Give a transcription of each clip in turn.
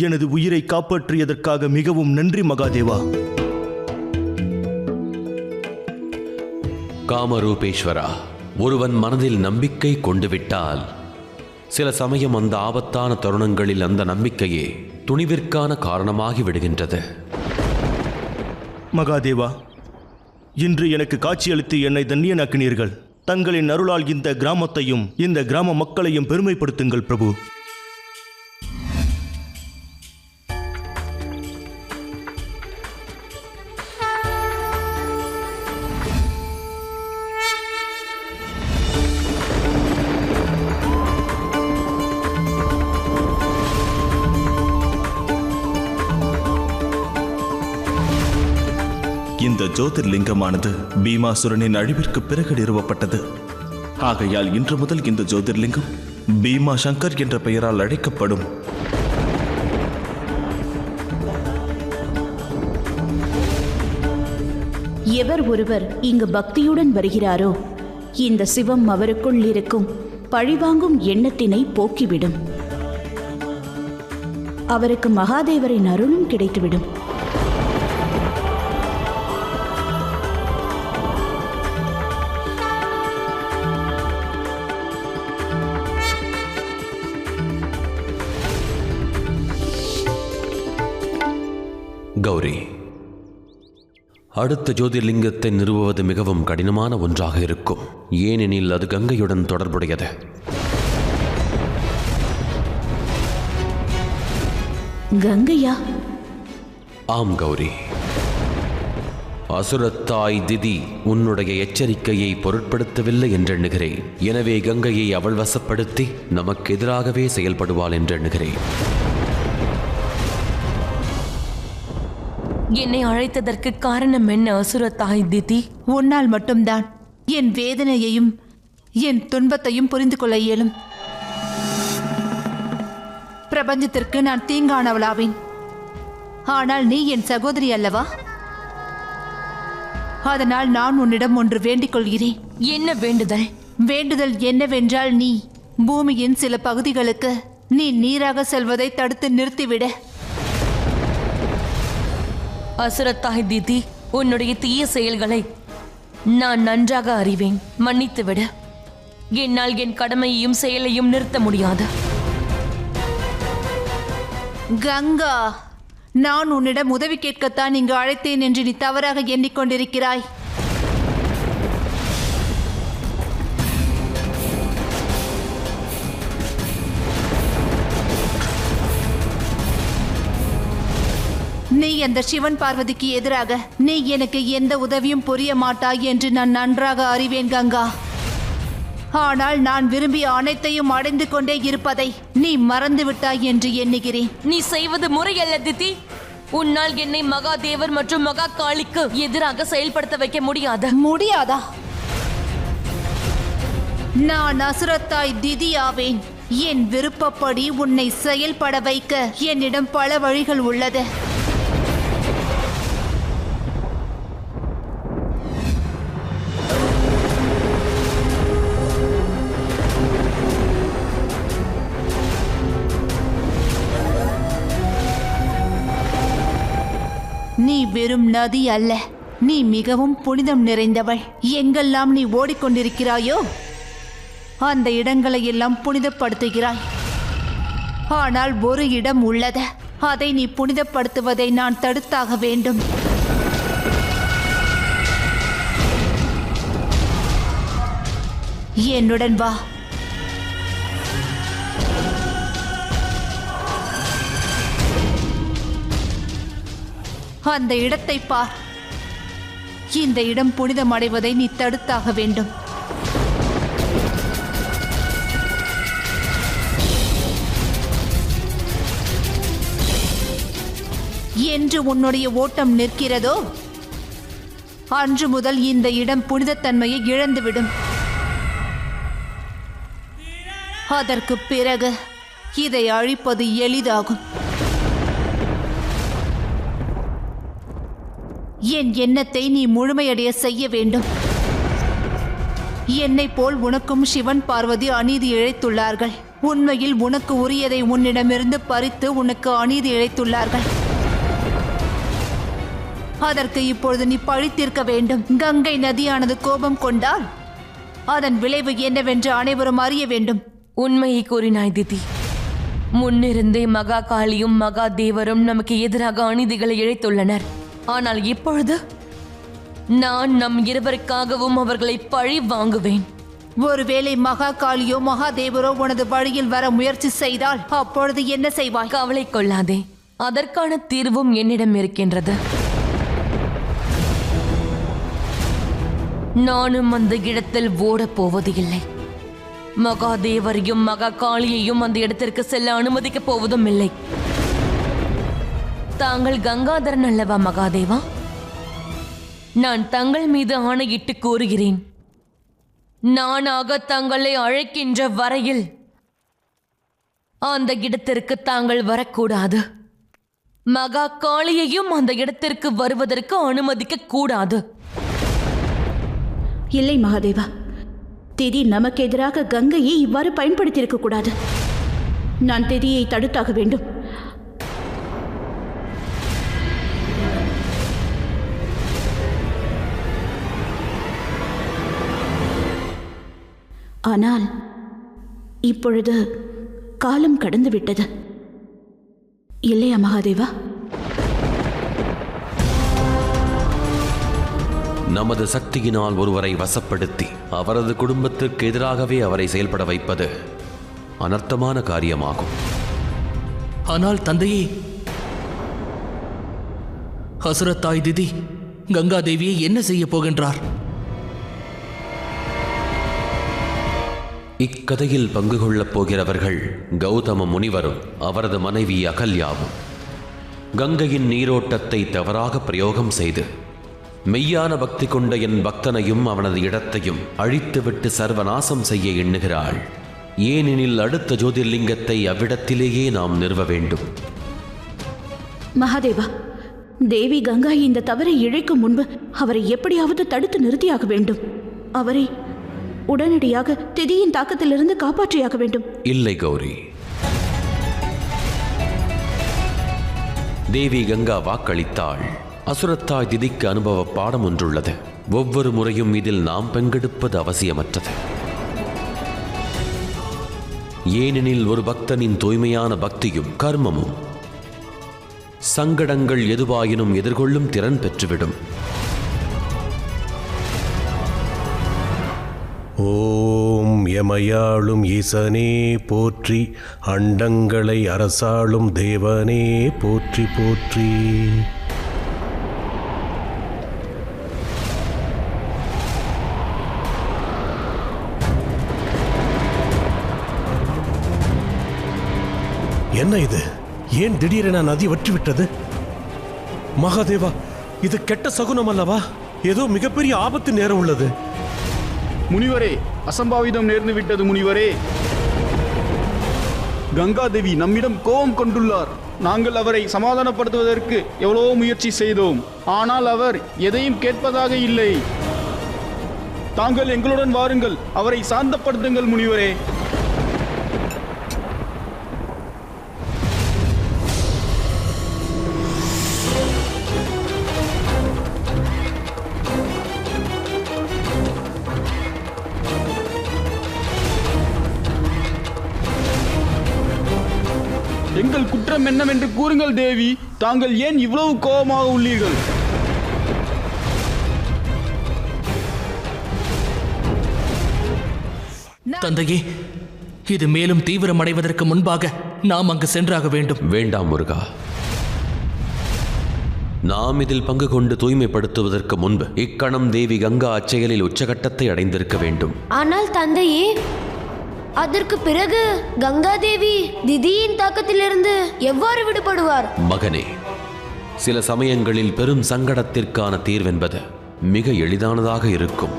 எனது உயிரை காப்பாற்றியதற்காக மிகவும் நன்றி மகாதேவா. காமரூபேஸ்வரா, ஒருவன் மனதில் நம்பிக்கை கொண்டு விட்டால் சில சமயம் அந்த ஆபத்தான தருணங்களில் அந்த நம்பிக்கையே துணிவிற்கான காரணமாகி விடுகின்றது. மகாதேவா, இன்று எனக்கு காட்சியளித்து என்னை தன்னியனாக்கினீர்கள். தங்களின் அருளால் இந்த கிராமத்தையும் இந்த கிராம மக்களையும் பெருமைப்படுத்துங்கள் பிரபு. இந்த ஜோதிர்லிங்கமானது பீமாசுரனின் அழிவிற்கு பிறகு நிறுவப்பட்டது. ஆகையால் இன்று முதல் இந்த ஜோதிர்லிங்கம் பீமா சங்கர் என்ற பெயரால் அழைக்கப்படும். எவர் ஒருவர் இங்கு பக்தியுடன் வருகிறாரோ இந்த சிவம் அவருக்குள் இருக்கும் பழிவாங்கும் எண்ணத்தினை போக்கிவிடும். அவருக்கு மகாதேவரின் அருளும் கிடைத்துவிடும். கௌரி, அடுத்த ஜோதிர்லிங்கத்தை நிறுவுவது மிகவும் கடினமான ஒன்றாக இருக்கும். ஏனெனில் அது கங்கையுடன் தொடர்புடையது. கங்கையா? ஆம் கௌரி. அசுரத்தாய் திதி உன்னுடைய எச்சரிக்கையை பொருட்படுத்தவில்லை என்றெண்ணுகிறேன். எனவே கங்கையை அவள் வசப்படுத்தி நமக்கு எதிராகவே செயல்படுவாள் என்றெண்ணுகிறேன். என்னை அழைத்ததற்கு காரணம் என்ன அசுரத்தாய் திதி? உன்னால் மட்டும்தான் என் வேதனையையும் என் துன்பத்தையும் புரிந்து கொள்ள இயலும். பிரபஞ்சத்திற்கு நான் தீங்கானவளாவேன். ஆனால் நீ என் சகோதரி அல்லவா? அதனால் நான் உன்னிடம் ஒன்று வேண்டிக் கொள்கிறேன். என்ன வேண்டுதல்? வேண்டுதல் என்னவென்றால், நீ பூமியின் சில பகுதிகளுக்கு நீ நீராக செல்வதை தடுத்து நிறுத்திவிட. அசுரத்தாய் திதி, உன்னுடைய தீய செயல்களை நான் நன்றாக அறிவேன். மன்னித்துவிடு. என்னால் என் கடமையையும் செயலையும் நிறுத்த முடியாது. கங்கா, நான் உன்னிடம் உதவி கேட்கத்தான் இங்கு அழைத்தேன் என்று நீ தவறாக எண்ணிக்கொண்டிருக்கிறாய். நீ அந்த சிவன் பார்வதிக்கு எதிராக நீ எனக்கு எந்த உதவியும் புரிய மாட்டாய் என்று நான் நன்றாக அறிவேன் கங்கா. ஆனால் நான் விரும்பிய அனைத்தையும் அடைந்து கொண்டே இருப்பதை நீ மறந்துவிட்டாய் என்று எண்ணுகிறேன். நீ செய்வது முறையல்ல திதி. உன்னால் என்னை மகாதேவர் மற்றும் மகா காளிக்கு எதிராக செயல்படுத்த வைக்க முடியாது. முடியாதா? நான் அசுரத்தாய் திதி ஆவேன். என் விருப்பப்படி உன்னை செயல்பட வைக்க என்னிடம் பல வழிகள் உள்ளது. நீ வெறும் நதி அல்ல, நீ மிகவும் புனிதம் நிறைந்தவள். எங்கெல்லாம் நீ ஓடிக்கொண்டிருக்கிறாயோ அந்த இடங்களை எல்லாம் புனிதப்படுத்துகிறாய். ஆனால் ஒரு இடம் உள்ளது, அதை நீ புனிதப்படுத்துவதை நான் தடுத்தாக வேண்டும். என்னுடன் வா. அந்த இடத்தை பார். இந்த இடம் புனிதமடைவதை நீ தடுத்தாக வேண்டும். என்று உன்னுடைய ஓட்டம் நிற்கிறதோ அன்று முதல் இந்த இடம் புனிதத்தன்மையை இழந்துவிடும். அதற்கு பிறகு இதை அழிப்பது எளிதாகும். என் எண்ணத்தை நீ முழுமையடைய செய்ய வேண்டும். என்னை போல் உனக்கும் சிவன் பார்வதி அநீதி இழைத்துள்ளார்கள். உண்மையில் உனக்கு உரியதை உன்னிடமிருந்து பறித்து உனக்கு அநீதி இழைத்துள்ளார்கள். அதற்கு இப்பொழுது நீ பழி தீர்க்க வேண்டும். கங்கை நதியானது கோபம் கொண்டால் அதன் விளைவு என்னவென்று அனைவரும் அறிய வேண்டும். உண்மையை கூறினாய் திதி. முன்னிருந்தே மகா காளியும் மகா தேவரும் நமக்கு எதிராக அநீதிகளை இழைத்துள்ளனர். ஆனால் இப்பொழுது நான் நம் இருவருக்காகவும் அவர்களை பழி வாங்குவேன். ஒருவேளை மகா காளியோ மகாதேவரோ உனது வழியில் வர முயற்சி செய்தால் அப்பொழுது என்ன செய்வாய்? கவலை கொள்ளாதே, அதற்கான தீர்வும் என்னிடம் இருக்கின்றது. நானும் அந்த இடத்தில் ஓடப் போவது இல்லை. மகாதேவரையும் மகா காளியையும் அந்த இடத்திற்கு செல்ல அனுமதிக்கப் போவதும் இல்லை. தாங்கள் கங்காதரன் அல்லவா மகாதேவா? நான் தங்கள் மீது ஆணையிட்டு கூறுகிறேன், நானாக தங்களை அழைக்கின்ற வரையில் அந்த இடத்திற்கு தாங்கள் வரக்கூடாது. மகா காளியையும் அந்த இடத்திற்கு வருவதற்கு அனுமதிக்க கூடாது. இல்லை மகாதேவா, திதி நமக்கு எதிராக கங்கையை இவ்வாறு பயன்படுத்தியிருக்க கூடாது. நான் திதியை தடுத்தாக வேண்டும். ஆனால் இப்பொழுது காலம் கடந்து விட்டது இல்லையா மகாதேவா? நமது சக்தியினால் ஒருவரை வசப்படுத்தி அவரது குடும்பத்திற்கு எதிராகவே அவரை செயல்பட வைப்பது அனர்த்தமான காரியமாகும். ஆனால் தந்தையே, அசுரத்தாய் திதி கங்காதேவியை என்ன செய்ய போகின்றார்? இக்கதையில் பங்கு கொள்ளப் போகிறவர்கள் கௌதம முனிவரும் அவரது மனைவி அகல்யாவும். கங்கையின் நீரோட்டத்தை தவறாக பிரயோகம் செய்து மெய்யான பக்தி கொண்ட என் பக்தனையும் அவனது இடத்தையும் அழித்துவிட்டு சர்வநாசம் செய்ய எண்ணுகிறாள். ஏனெனில் அடுத்த ஜோதிர்லிங்கத்தை அவ்விடத்திலேயே நாம் நிறுவ வேண்டும். மகாதேவா, தேவி கங்கா இந்த தவறை இழைக்கும் முன்பு அவரை எப்படியாவது தடுத்து நிறுத்தியாக வேண்டும். அவரை உடனடியாக திதியின் தாக்கத்திலிருந்து காப்பாற்றியாக வேண்டும். இல்லை கௌரி, தேவி கங்கா வாக்களித்தாள். அசுரத்தாய் திதிக்கு அனுபவ பாடம் ஒன்றுள்ளது. ஒவ்வொரு முறையும் இதில் நாம் பங்கெடுப்பது அவசியமற்றது. ஏனெனில் ஒரு பக்தனின் தூய்மையான பக்தியும் கர்மமும் சங்கடங்கள் எதுவாயினும் எதிர்கொள்ளும் திறன் பெற்றுவிடும். ஓம் எமையாளும் ஈசனே போற்றி, அண்டங்களை அரசாளும் தேவனே போற்றி போற்றி. என்ன இது? ஏன் திடீரென நதி வற்றிவிட்டது? மகாதேவா, இது கெட்ட சகுனம் அல்லவா? ஏதோ மிகப்பெரிய ஆபத்து நேரம் உள்ளது. முனிவரே, அசம்பாவிதம் நேர்ந்து விட்டது முனிவரே. கங்காதேவி நம்மிடம் கோபம் கொண்டுள்ளார். நாங்கள் அவரை சமாதானப்படுத்துவதற்கு எவ்வளவோ முயற்சி செய்தோம். ஆனால் அவர் எதையும் கேட்பதாக இல்லை. தாங்கள் எங்களுடன் வாருங்கள், அவரை சாந்தப்படுத்துங்கள் முனிவரே. எங்கள் குற்றம் என்னவென்று கூறுங்கள் தேவி. தாங்கள் ஏன் இவ்வளவு கோபமாக உள்ளீர்கள்? தந்தையே, இது மேலும் தீவிரமடைவதற்கு முன்பாக நாம் அங்கு சென்றாக வேண்டும். வேண்டாம் முருகா, நாம் இதில் பங்கு கொண்டு தூய்மைப்படுத்துவதற்கு முன்பு இக்கணம் தேவி கங்கா அச்செயலில் உச்சகட்டத்தை அடைந்திருக்க வேண்டும். ஆனால் தந்தையே, அதற்கு பிறகு கங்காதேவி திதியின் தாக்கத்திலிருந்து எவ்வாறு விடுபடுவார்? மகனே, சில சமயங்களில் பெரும் சங்கடத்திற்கான தீர்வென்பது மிக எளிதானதாக இருக்கும்.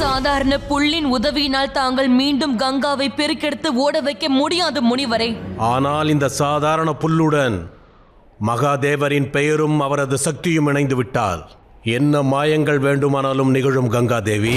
சாதாரண புல்லின் உதவியினால் தாங்கள் மீண்டும் கங்காவை பெருக்கெடுத்து ஓட வைக்க முடியாது முனிவரே. ஆனால் இந்த சாதாரண புல்லுடன் மகாதேவரின் பெயரும் அவரது சக்தியும் இணைந்து விட்டால் என்ன மாயங்கள் வேண்டுமானாலும் நிகழும் கங்காதேவி.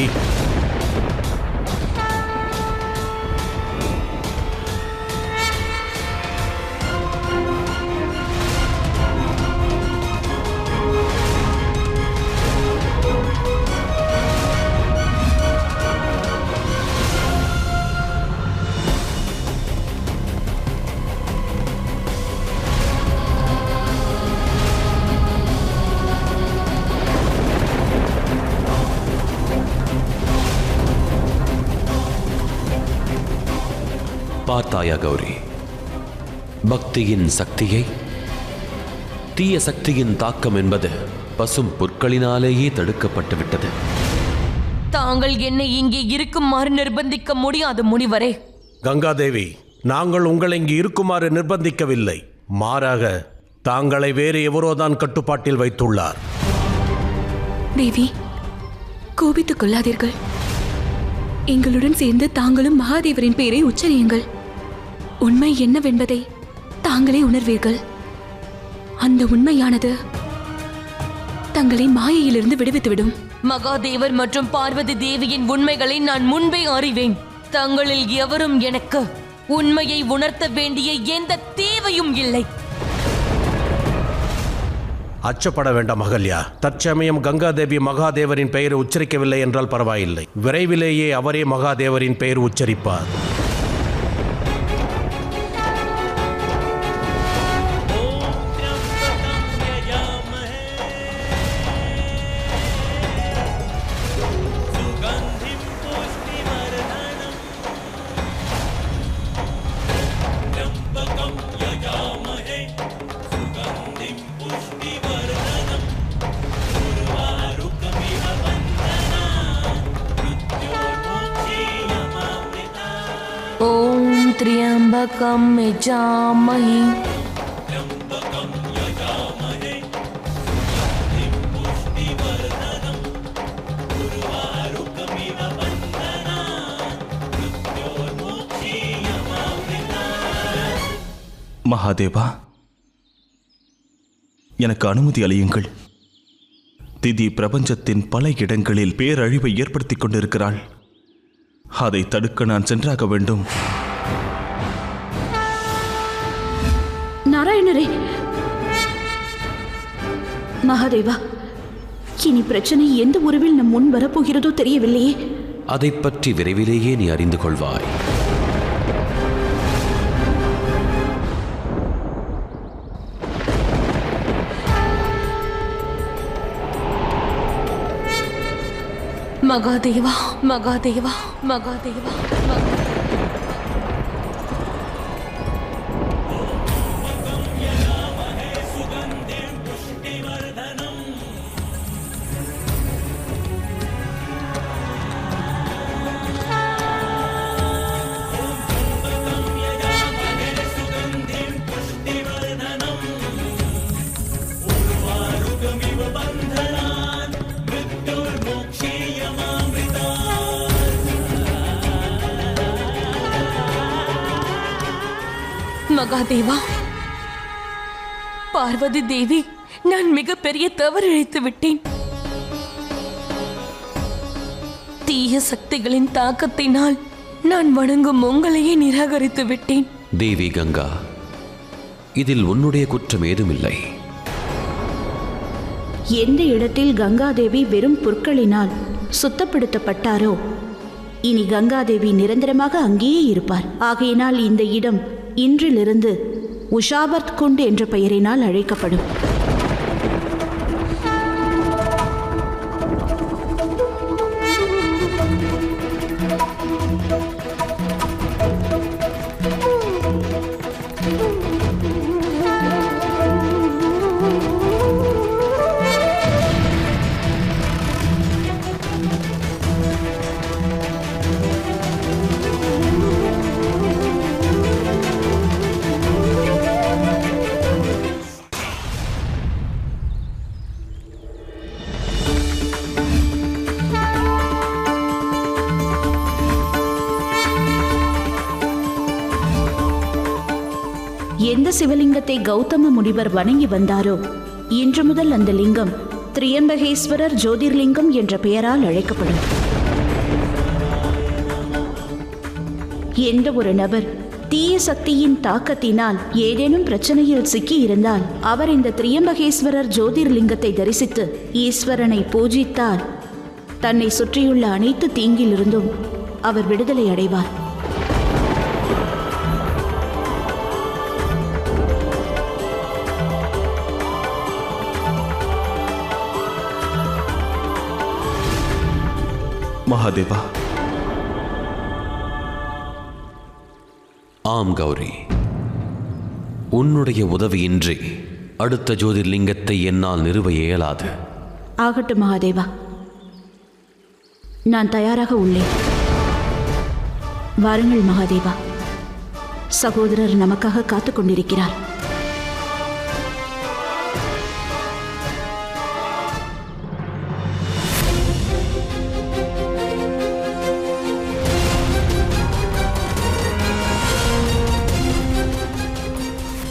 பார்த்தாயா கௌரி, பக்தியின் சக்தியை? தீய சக்தியின் தாக்கம் என்பது பசும் புற்களினாலேயே தடுக்கப்பட்டு விட்டது. தாங்கள் என்னை இங்கே இருக்குமாறு நிர்பந்திக்க முடியாது முனிவரே. கங்காதேவி, நாங்கள் உங்களை இங்கு இருக்குமாறு நிர்பந்திக்கவில்லை. மாறாக தாங்களை வேறு எவரோதான் கட்டுப்பாட்டில் வைத்துள்ளார். தேவி, கோபித்துக் கொள்ளாதீர்கள். எங்களுடன் சேர்ந்து தாங்களும் மகாதேவரின் பெயரை உச்சரியுங்கள். உண்மை என்னவென்பதை தாங்களே உணர்வீர்கள். அந்த உண்மையானது தங்களை மாயையிலிருந்து விடுவித்துவிடும். மகாதேவர் மற்றும் பார்வதி தேவியின் உண்மைகளை நான் முன்பே அறிவேன். தங்களில் எவரும் எனக்கு உண்மையை உணர்த்த வேண்டிய எந்த தேவையும் இல்லை. அச்சப்பட வேண்டாம் அகல்யா. தற்சமயம் கங்காதேவி மகாதேவரின் பெயரை உச்சரிக்கவில்லை என்றால் பரவாயில்லை. விரைவிலேயே அவரே மகாதேவரின் பெயர் உச்சரிப்பார். ஓம் त्र्यंबकं यजामहे மகாதேவா, எனக்கு அனுமதி அளியுங்கள். திதி பிரபஞ்சத்தின் பல இடங்களில் பேரழிவை ஏற்படுத்திக் கொண்டிருக்கிறாள். அதை தடுக்க நான் சென்றாக வேண்டும். நாராயணரே, மகாதேவா, இனி பிரச்சனை எந்த உருவில் நம் முன் வரப்போகிறதோ தெரியவில்லையே. அதை பற்றி விரைவிலேயே நீ அறிந்து கொள்வாய். மகாதேவா, மகாதேவா, மகாதேவா, மகாதேவா, பார்வதி தேவி, நான் மிகப்பெரிய தவறு இழைத்து விட்டேன். தீய சக்திகளின் தாக்கத்தினால் நான் வணங்கும் உங்களையே நிராகரித்து விட்டேன். தேவி கங்கா, இதில் உன்னுடைய குற்றம் ஏதுமில்லை. எந்த இடத்தில் கங்காதேவி வெறும் புற்களினால் சுத்தப்படுத்தப்பட்டாரோ இனி கங்காதேவி நிரந்தரமாக அங்கேயே இருப்பார். ஆகையினால் இந்த இடம் இன்றிலிருந்து உஷாபர்த் குண்ட் என்ற பெயரினால் அழைக்கப்படும். எந்த சிவலிங்கத்தை கௌதம முனிவர் வணங்கி வந்தாரோ இன்று முதல் அந்த லிங்கம் திரியம்பகேஸ்வரர் ஜோதிர்லிங்கம் என்ற பெயரால் அழைக்கப்படும். எந்த ஒரு நபர் தீய சக்தியின் தாக்கத்தினால் ஏதேனும் பிரச்சனையில் சிக்கி இருந்தால் அவர் இந்த திரியம்பகேஸ்வரர் ஜோதிர்லிங்கத்தை தரிசித்து ஈஸ்வரனை பூஜித்தால் தன்னை சுற்றியுள்ள அனைத்து தீங்கிலிருந்தும் அவர் விடுதலை அடைவார். மகாதேவா. ஆம் கௌரி, உன்னுடைய உதவியின்றி அடுத்த ஜோதிர்லிங்கத்தை என்னால் நிறுவ இயலாது. ஆகட்டும் மகாதேவா, நான் தயாராக உள்ளேன். வாருங்கள் மகாதேவா, சகோதரர் நமக்காக காத்துக் கொண்டிருக்கிறார்.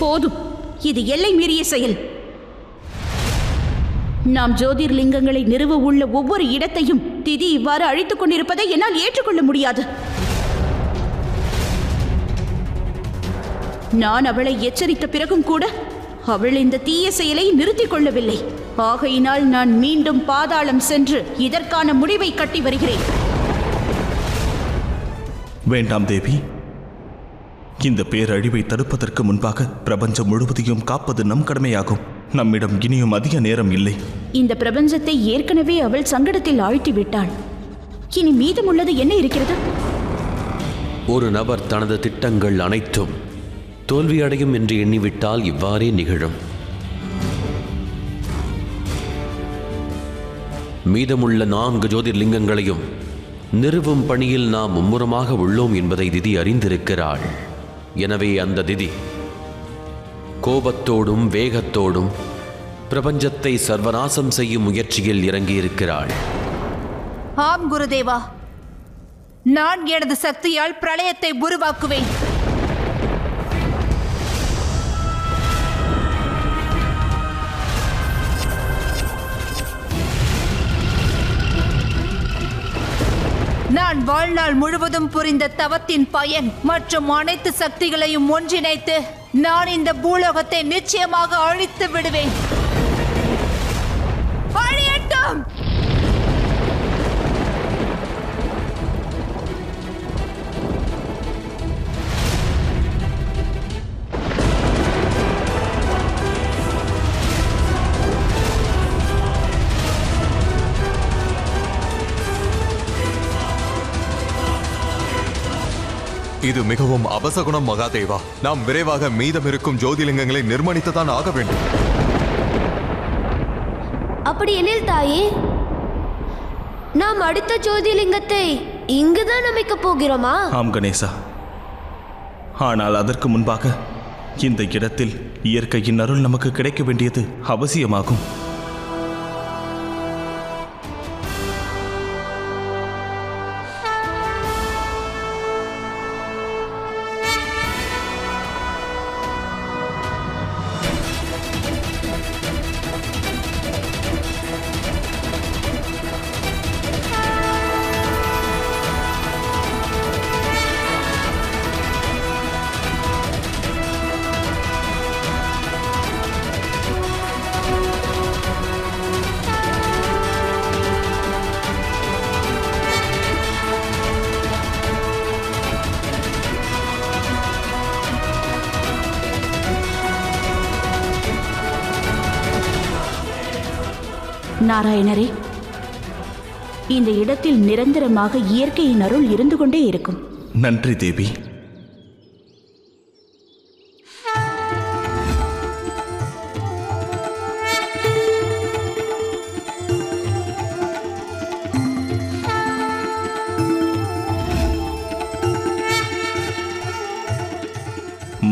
போதும், இது எல்லை மீறிய செயல். நாம் ஜோதிர்லிங்கங்களை நிறுவ உள்ள ஒவ்வொரு இடத்தையும் திதி இவ்வாறு அழித்துக் கொண்டிருப்பதை என்னால் ஏற்றுக்கொள்ள முடியாது. நான் அவளை எச்சரித்த பிறகும் கூட அவள் இந்த தீய செயலை நிறுத்திக் கொள்ளவில்லை. ஆகையினால் நான் மீண்டும் பாதாளம் சென்று இதற்கான முடிவை கட்டி வருகிறேன். வேண்டாம் தேவி, இந்த பேரழிவை தடுப்பதற்கு முன்பாக பிரபஞ்சம் முழுவதையும் காப்பது நம் கடமையாகும். நம்மிடம் இனியும் அதிக நேரம் இல்லை. இந்த பிரபஞ்சத்தை ஏற்கனவே அவள் சங்கடத்தில் ஆழ்த்தி விட்டாள். இனி மீதமுள்ளது என்ன இருக்கிறது? ஒரு நபர் தனது திட்டங்கள் அனைத்தும் தோல்வியடையும் என்று எண்ணிவிட்டால் இவ்வாறே நிகழும். மீதமுள்ள 4 ஜோதிர்லிங்கங்களையும் நிறுவும் பணியில் நாம் மும்முரமாக உள்ளோம் என்பதை திதி அறிந்திருக்கிறாள். எனவே அந்த திதி கோபத்தோடும் வேகத்தோடும் பிரபஞ்சத்தை சர்வநாசம் செய்யும் முயற்சியில் இறங்கியிருக்கிறாள். ஆம் குருதேவா, நான் எனது சக்தியால் பிரளயத்தை உருவாக்குவேன். நான் வாழ்நாள் முழுவதும் புரிந்த தவத்தின் பயன் மற்றும் அனைத்து சக்திகளையும் ஒன்றிணைத்து நான் இந்த பூலோகத்தை நிச்சயமாக அழித்து விடுவேன். அழியட்டும்! இது மிகவும் அபசகுணம் மகாதேவா. நாம் விரைவாக மீதம் இருக்கும் ஜோதிலிங்கங்களை நிர்மாணித்துதான் ஆக வேண்டும். அப்படி எனில் தாயே, நாம் அடுத்த ஜோதிலிங்கத்தை இங்குதான் அமைக்கப் போகிறோமா? ஆம் கணேசா, ஆனால் அதற்கு முன்பாக இந்த இடத்தில் இயற்கையின் அருள் நமக்கு கிடைக்க வேண்டியது அவசியமாகும். நாராயணரே, இந்த இடத்தில் நிரந்தரமாக இயற்கையின் அருள் இருந்து கொண்டே இருக்கும். நன்றி தேவி.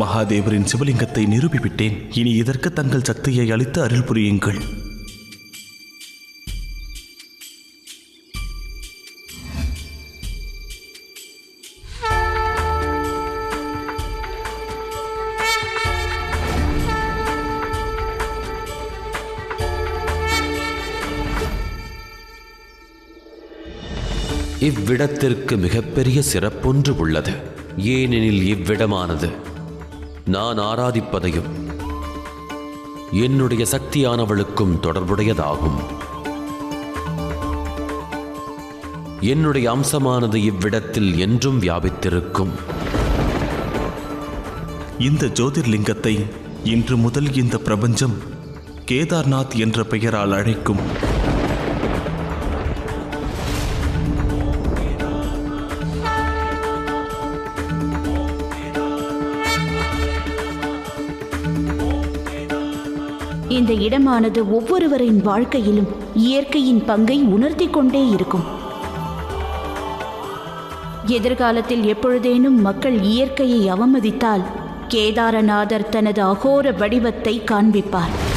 மகாதேவரின் சிவலிங்கத்தை நிரூபிவிட்டேன். இனி இதற்கு தங்கள் சக்தியை அளித்து அருள் புரியுங்கள். இவ்விடத்திற்கு மிகப்பெரிய சிறப்பொன்று உள்ளது. ஏனெனில் இவ்விடமானது நான் ஆராதிப்பதையும் என்னுடைய சக்தியானவளுக்கும் தொடர்புடையதாகும். என்னுடைய அம்சமானது இவ்விடத்தில் என்றும் வியாபித்திருக்கும். இந்த ஜோதிர்லிங்கத்தை இன்று முதல் இந்த பிரபஞ்சம் கேதார்நாத் என்ற பெயரால் அழைக்கும். இந்த இடமானது ஒவ்வொருவரின் வாழ்க்கையிலும் இயற்கையின் பங்கை உணர்த்தி கொண்டே இருக்கும். எதிர்காலத்தில் எப்பொழுதேனும் மக்கள் இயற்கையை அவமதித்தால் கேதாரநாதர் தனது அகோர வடிவத்தை காண்பிப்பார்.